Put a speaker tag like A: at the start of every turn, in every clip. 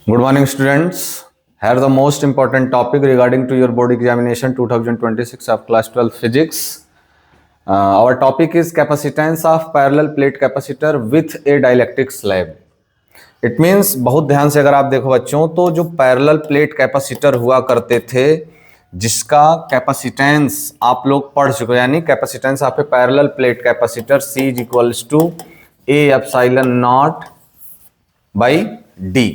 A: Good morning, students. Here the most important topic regarding to your board examination 2026 of class 12 physics. Our topic is capacitance of parallel plate capacitor with a dielectric slab. It means बहुत ध्यान से अगर आप देखो बच्चों तो जो parallel plate capacitor हुआ करते थे जिसका कैपेसिटेंस आप लोग पढ़ चुके हो, यानी capacitance of a parallel plate capacitor C is equals to A epsilon naught by D।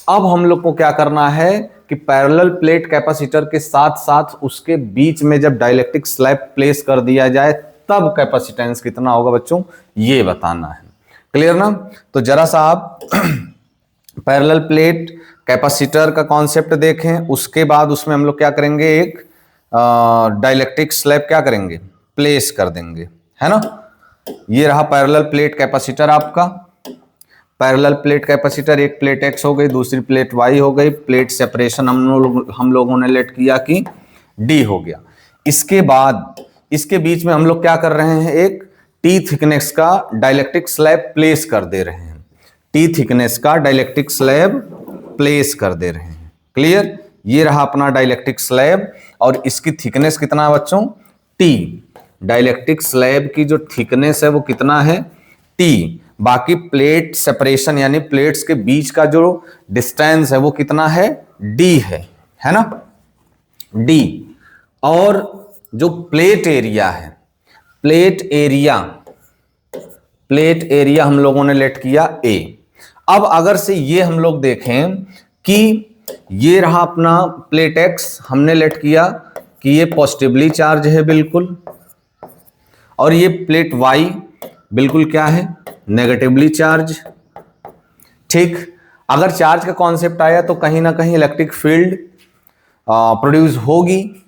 A: अब हम लोग को क्या करना है कि पैरेलल प्लेट कैपेसिटर के साथ साथ उसके बीच में जब डाइलेक्ट्रिक स्लैब प्लेस कर दिया जाए तब कैपेसिटेंस कितना होगा बच्चों, ये बताना है। क्लियर ना? तो जरा सा आप पैरेलल प्लेट कैपेसिटर का कॉन्सेप्ट देखें, उसके बाद उसमें हम लोग क्या करेंगे, एक डाइलेक्ट्रिक स्लैब क्या करेंगे, प्लेस कर देंगे, है ना। ये रहा पैरेलल प्लेट कैपेसिटर आपका। पैरेलल प्लेट कैपेसिटर, एक प्लेट X हो गई, दूसरी प्लेट Y हो गई। प्लेट सेपरेशन हम लोगों ने लेट किया कि D हो गया। इसके बाद इसके बीच में हम लोग क्या कर रहे हैं, एक T थिकनेस का डाइलेक्ट्रिक स्लैब प्लेस कर दे रहे हैं। T थिकनेस का डाइलेक्ट्रिक स्लैब प्लेस कर दे रहे हैं। क्लियर? ये रहा अपना डाइलेक्ट्रिक स्लैब और इसकी थिकनेस कितना है बच्चों, T। डाइलेक्ट्रिक स्लैब की जो थिकनेस है वो कितना है, T। बाकी प्लेट सेपरेशन यानी प्लेट्स के बीच का जो डिस्टेंस है वो कितना है, D है ना, D। और जो प्लेट एरिया है, प्लेट एरिया हम लोगों ने लेट किया A। अब अगर से ये हम लोग देखें कि ये रहा अपना प्लेट X, हमने लेट किया कि ये पॉजिटिवली चार्ज है बिल्कुल, और ये प्लेट Y बिल्कुल क्या है, नेगेटिवली चार्ज। ठीक, अगर चार्ज का कॉन्सेप्ट आया तो कहीं ना कहीं इलेक्ट्रिक फील्ड प्रोड्यूस होगी।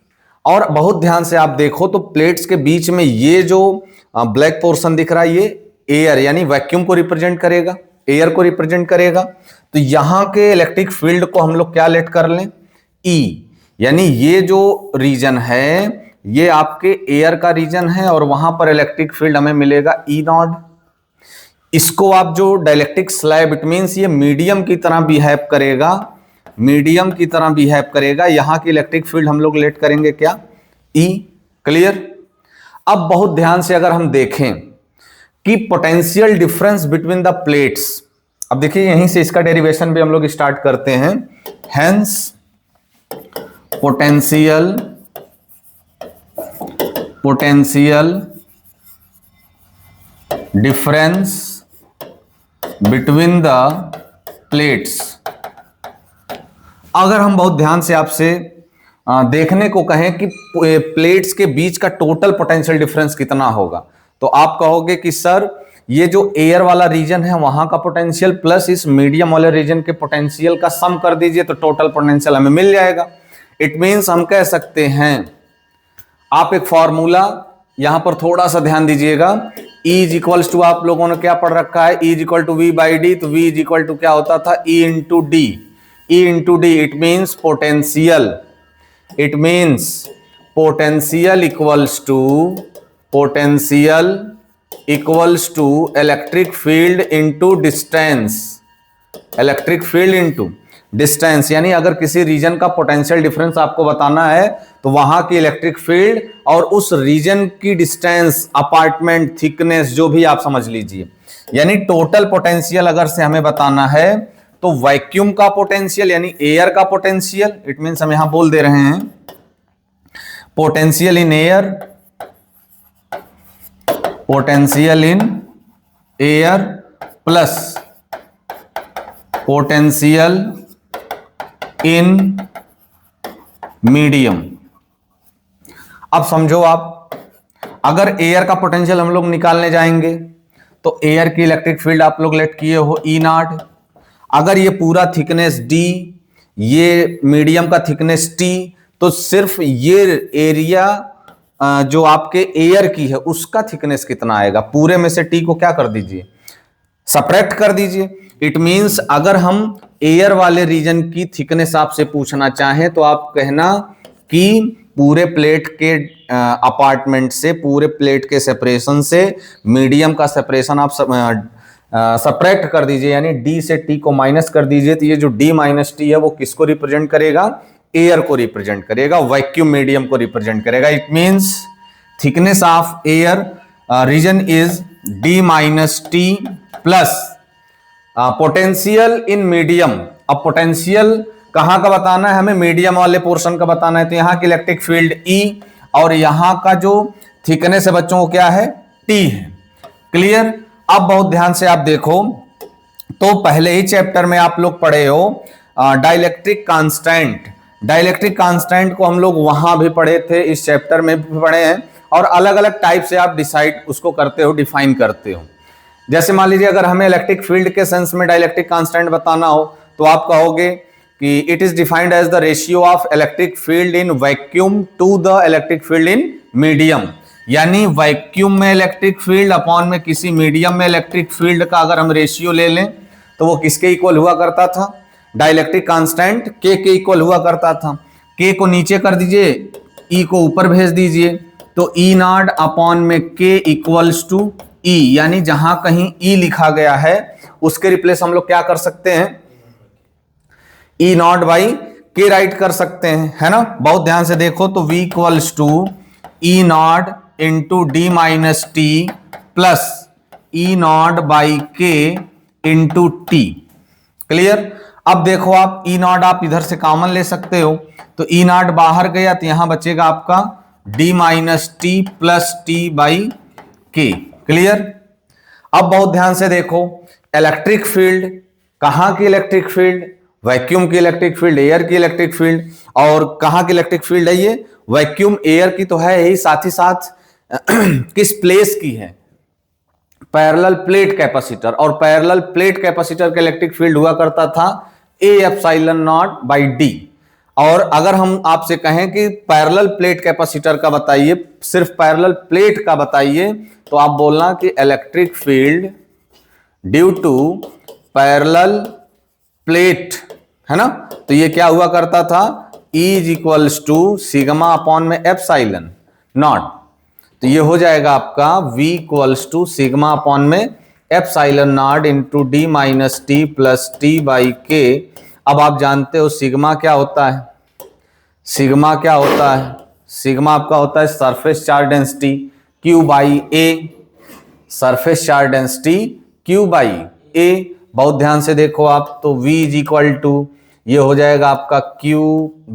A: और बहुत ध्यान से आप देखो तो प्लेट्स के बीच में ये जो ब्लैक पोर्शन दिख रहा है ये एयर यानी वैक्यूम को रिप्रेजेंट करेगा, एयर को रिप्रेजेंट करेगा। तो यहां के इलेक्ट्रिक फील्ड को हम लोग क्या लेट कर लें, E। यानी ये जो रीजन है ये आपके एयर का रीजन है और वहां पर इलेक्ट्रिक फील्ड हमें मिलेगा E नॉट। इसको आप जो डाइलेक्ट्रिक स्लैब, इट मींस ये मीडियम की तरह बिहेव करेगा, मीडियम की तरह बिहेव करेगा। यहां की इलेक्ट्रिक फील्ड हम लोग लेट करेंगे क्या, E। क्लियर? अब बहुत ध्यान से अगर हम देखें कि potential difference between the plates, अब देखिए यहीं से इसका डेरिवेशन भी हम लोग स्टार्ट करते हैं। Hence potential difference between the plates. अगर हम बहुत ध्यान से आपसे देखने को कहें कि प्लेट्स के बीच का टोटल पोटेंशियल डिफरेंस कितना होगा, तो आप कहोगे कि सर ये जो एयर वाला रीजन है वहां का पोटेंशियल प्लस इस मीडियम वाले रीजन के पोटेंशियल का सम कर दीजिए तो टोटल पोटेंशियल हमें मिल जाएगा। इट मींस हम कह सकते हैं, आप एक फॉर्मूला यहां पर थोड़ा सा ध्यान दीजिएगा। E इज इक्वल्स टू, आप लोगों ने क्या पढ़ रखा है, E is equal to V by d. तो V इज इक्वल टू क्या होता था, E into d. E into d it means potential, it means potential equals to electric field into distance, electric field into distance. यानी अगर किसी reason का potential difference आपको बताना है तो वहां की इलेक्ट्रिक फील्ड और उस रीजन की डिस्टेंस, अपार्टमेंट, थिकनेस, जो भी आप समझ लीजिए। यानी टोटल पोटेंशियल अगर से हमें बताना है तो वैक्यूम का पोटेंशियल यानी एयर का पोटेंशियल, इट मींस हम यहां बोल दे रहे हैं potential in air, potential in air plus potential in medium. अब समझो आप, अगर एयर का पोटेंशियल हम लोग निकालने जाएंगे तो एयर की इलेक्ट्रिक फील्ड आप लोग लेट किए हो E नॉट। अगर ये पूरा थिकनेस D, ये मीडियम का थिकनेस T, तो सिर्फ ये एरिया जो आपके एयर की है उसका थिकनेस कितना आएगा, पूरे में से T को क्या कर दीजिए, सब्ट्रैक्ट कर दीजिए। इट मींस अगर हम एयर वाले रीजन की थिकनेस आपसे पूछना चाहें तो आप कहना कि पूरे प्लेट के अपार्टमेंट से, पूरे प्लेट के सेपरेशन से मीडियम का सेपरेशन आप सब्ट्रैक्ट कर दीजिए, यानी डी से टी को माइनस कर दीजिए, तो ये जो डी माइनस टी है वो किसको रिप्रेजेंट करेगा? एयर को रिप्रेजेंट करेगा, वैक्यूम मीडियम को रिप्रेजेंट करेगा। It means thickness of air region is d minus t plus potential in medium. अब पोटेंशियल कहां का बताना है हमें? मीडियम वाले पोर्शन का बताना है, तो यहां की इलेक्ट्रिक फील्ड E और यहां का जो थिकनेस है बच्चों को क्या है? T है। क्लियर? अब बहुत ध्यान से आप देखो, तो पहले ही चैप्टर में आप लोग पढ़े हो डाइलेक्ट्रिक कांस्टेंट। डाइलेक्ट्रिक कांस्टेंट को हम लोग वहां भी पढ़े थे, इस चैप्टर में भी पढ़े हैं, और अलग अलग टाइप से आप डिसाइड उसको करते हो, डिफाइन करते हो। जैसे मान लीजिए अगर हमें इलेक्ट्रिक फील्ड के सेंस में डाइलेक्ट्रिक कांस्टेंट बताना हो तो आप कहोगे कि it is defined as the ratio of electric field in vacuum to the electric field in medium. यानी वैक्यूम में इलेक्ट्रिक फील्ड अपॉन में किसी मीडियम में इलेक्ट्रिक फील्ड का अगर हम रेशियो ले लें तो वो किसके इक्वल हुआ करता था? डाइलेक्ट्रिक कांस्टेंट के इक्वल हुआ करता था। के को नीचे कर दीजिए, ई को ऊपर भेज दीजिए, तो ई नॉट अपॉन में के इक्वल्स टू ई, यानी जहां कहीं ई लिखा गया है उसके रिप्लेस हम लोग क्या कर सकते हैं? ई नॉट बाई के राइट कर सकते हैं, है ना? बहुत ध्यान से देखो, तो v equals to e naught into d minus t plus e naught by k into t. Clear? अब देखो आप ई नॉट आप इधर से कॉमन ले सकते हो, तो ई नॉट बाहर गया तो यहां बचेगा आपका D minus t plus t by के। क्लियर? अब बहुत ध्यान से देखो, इलेक्ट्रिक फील्ड, कहां की इलेक्ट्रिक फील्ड? वैक्यूम की इलेक्ट्रिक फील्ड, एयर की इलेक्ट्रिक फील्ड। और कहां की इलेक्ट्रिक फील्ड है ये? वैक्यूम एयर की तो है ही, साथ ही साथ किस प्लेस की है? Parallel plate capacitor. और पैरेलल प्लेट कैपेसिटर का इलेक्ट्रिक फील्ड हुआ करता था ए एप्सिलॉन नॉट बाई डी। और अगर हम आपसे कहें कि पैरेलल प्लेट कैपेसिटर का बताइए, सिर्फ पैरेलल प्लेट का बताइए, तो आप बोलना कि electric field due to parallel plate, है ना? तो ये क्या हुआ करता था? E is equals to sigma upon में एप्सिलॉन नॉट। तो ये हो जाएगा आपका V equals to sigma upon में epsilon naught into d minus t plus t by k. अब आप जानते हो सिग्मा क्या होता है? सिग्मा क्या होता है? सिग्मा आपका होता है surface charge density Q by A, surface charge density Q by A। बहुत ध्यान से देखो आप, तो V इज इक्वल टू ये हो जाएगा आपका Q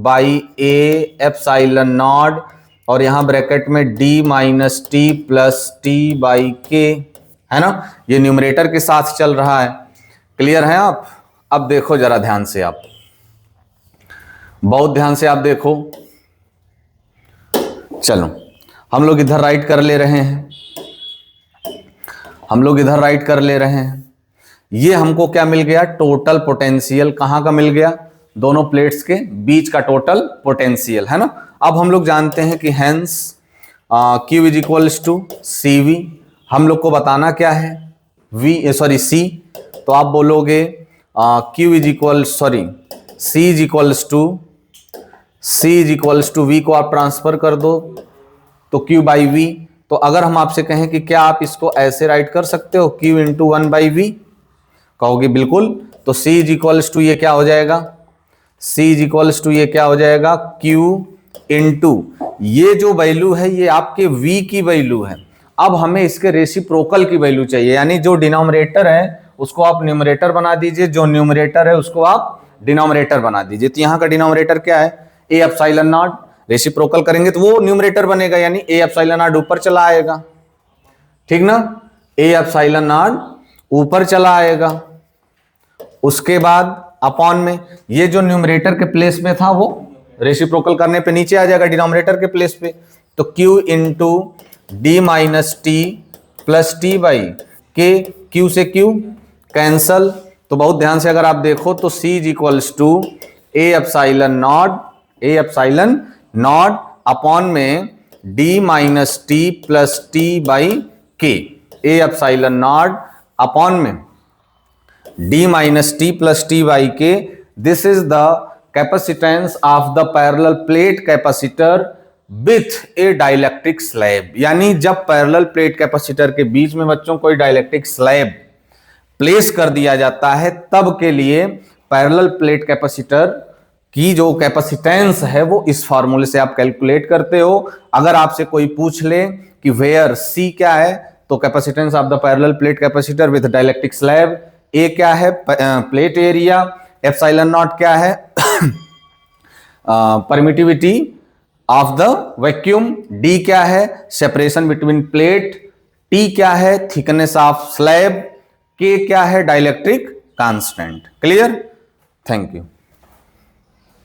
A: by A epsilon not, और यहां ब्रैकेट में D minus t plus t by के, है ना? ये न्यूमरेटर के साथ चल रहा है। क्लियर है आप? अब देखो जरा ध्यान से आप, बहुत ध्यान से आप देखो। चलो हम लोग इधर राइट कर ले रहे हैं, हम लोग इधर राइट कर ले रहे हैं। ये हमको क्या मिल गया? Total potential. कहां का मिल गया? दोनों प्लेट्स के बीच का टोटल पोटेंशियल, है ना? अब हम लोग जानते हैं कि hence Q is equals to c v. हम लोग को बताना क्या है? C। तो आप बोलोगे Q is equal C is equals to V को आप ट्रांसफर कर दो तो Q बाई V। तो अगर हम आपसे कहें कि क्या आप इसको ऐसे राइट कर सकते हो, Q into one by V? कहोगे बिल्कुल। तो C इज इक्वल्स टू ये क्या हो जाएगा? C इज इक्वल्स टू ये क्या हो जाएगा? Q इंटू ये जो वैल्यू है ये आपके V की वैल्यू है। अब हमें इसके रेसिप्रोकल की वैल्यू चाहिए, यानी जो डिनोमिनेटर है उसको आप न्यूमरेटर बना दीजिए, जो न्यूमरेटर है उसको आप डिनोमिनेटर बना दीजिए। तो यहाँ का डिनोमिनेटर क्या है? ए एप्सिलॉन नॉट। रेसिप्रोकल करेंगे तो वो न्यूमरेटर बनेगा, यानी ए एप्सिलॉन नॉट ऊपर चला आएगा, ठीक ना? ए एप्सिलॉन नॉट ऊपर चला आएगा। उसके बाद अपॉन में ये जो न्यूमरेटर के प्लेस में था वो रेसिप्रोकल करने पे नीचे आ जाएगा डिनोमिनेटर के प्लेस पे। तो Q into d minus t plus t by k, Q से Q कैंसल। तो बहुत ध्यान से अगर आप देखो तो C is equals to a epsilon naught upon में d minus t plus t by k. A epsilon naught upon में d minus t plus t by k. This is the capacitance of the parallel plate capacitor with a dielectric slab. यानी जब parallel plate capacitor के बीच में बच्चों कोई dielectric slab place कर दिया जाता है, तब के लिए पैरेलल प्लेट कैपेसिटर की जो कैपेसिटेंस है वो इस फार्मूले से आप कैलकुलेट करते हो। अगर आपसे कोई पूछ ले कि वेयर सी क्या है, तो capacitance of the parallel plate capacitor with dielectric slab, A क्या है प्लेट एरिया, एप्सिलॉन नॉट क्या है permittivity of the vacuum, D क्या है सेपरेशन बिटवीन प्लेट, टी क्या है थिकनेस ऑफ स्लैब, के क्या है dielectric constant. Clear? Thank you.